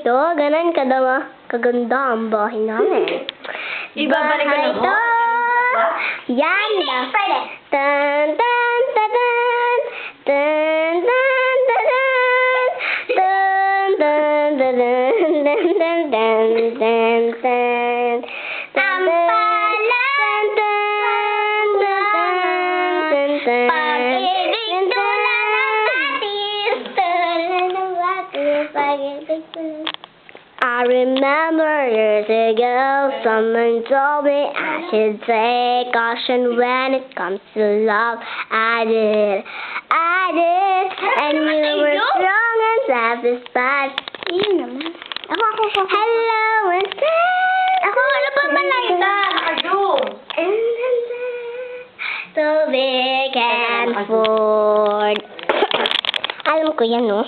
So, ganun kaganda ang bahay namin. Ibabalik ko na ho? Yan na. Tan, tan, tan, tan. Tan, tan, tan, tan. Tan, tan, tan, tan, tan, tan, tan, tan. I remember years ago, someone told me I should take caution when it comes to love. I did, and you were strong and satisfied. Hello, and Ako, ano ba malanta? Nakadong. So big and Ford. Alam ko yan, no?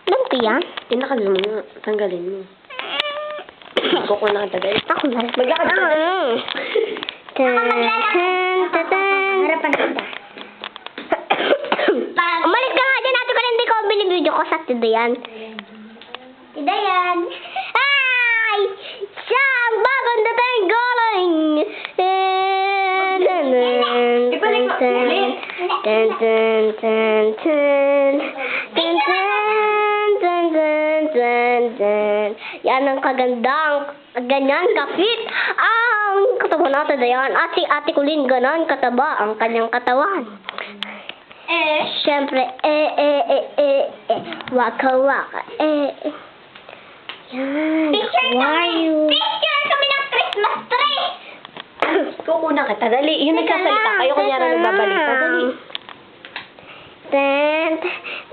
Alam ko yan. Tinakal mo, tanggalin mo. Ako ko na tagal. Ako na. Maglakad ka. Harapan kita. Umalis ka nga dyan. Ate ko hindi ko binibidyo ko sa Tidayan. Tidayan. Ay! Siya ang bagong dating galing. Ibalik mo. Ulit. Yan ang kagandang, ganyan kapit ang katawan natin na yan. At si Ate Kulin, ganon kataba ang kanyang katawan. Siyempre, waka waka, Yan, Picture kami ng Christmas tree! Kukunan kita. Dali. Yung nagsasalita kayo, kunyara nagbabalita. Dali. Tan,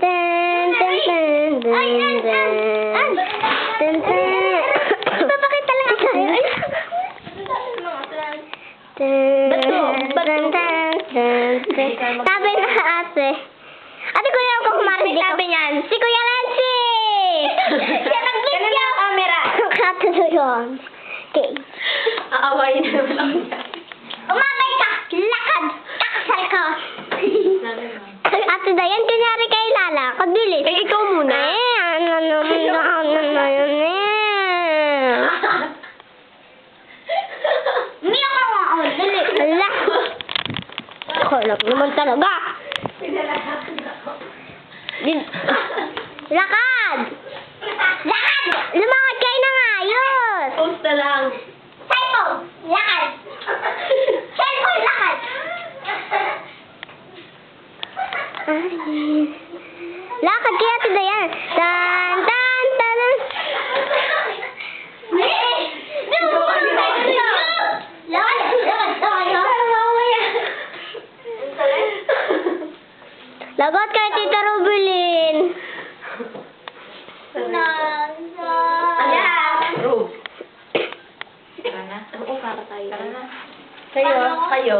tan, tan, tan, tan, tan, tan, tan. Ipapakita lang ako. Sabi na ate. Ate kuya ako kumari di Sabi niyan. Si Kuya Lancy! Siya nag-video. Camera. Kato na yun. Okay. Aawayin na lang. Umabay ka. Lakad. Taksal ka. Ate Dayan, kunyari kay Lala. Kabilis. Eh, ikaw muna. Ano naman na yun Umiyak ka nga. Oh, dali. Ala! Kolak naman talaga. Lakad! Lakad. Lumakad kayo na nga, ayos! Post na lang. Cellphone. Lakad. Cellphone. Lakad. Lakad kaya Ate Dayan. Tan, tan, tan. Lagot kay Tita Rubilin. Rob. Tara na. Oo, para tayo. Tara na. Kayo.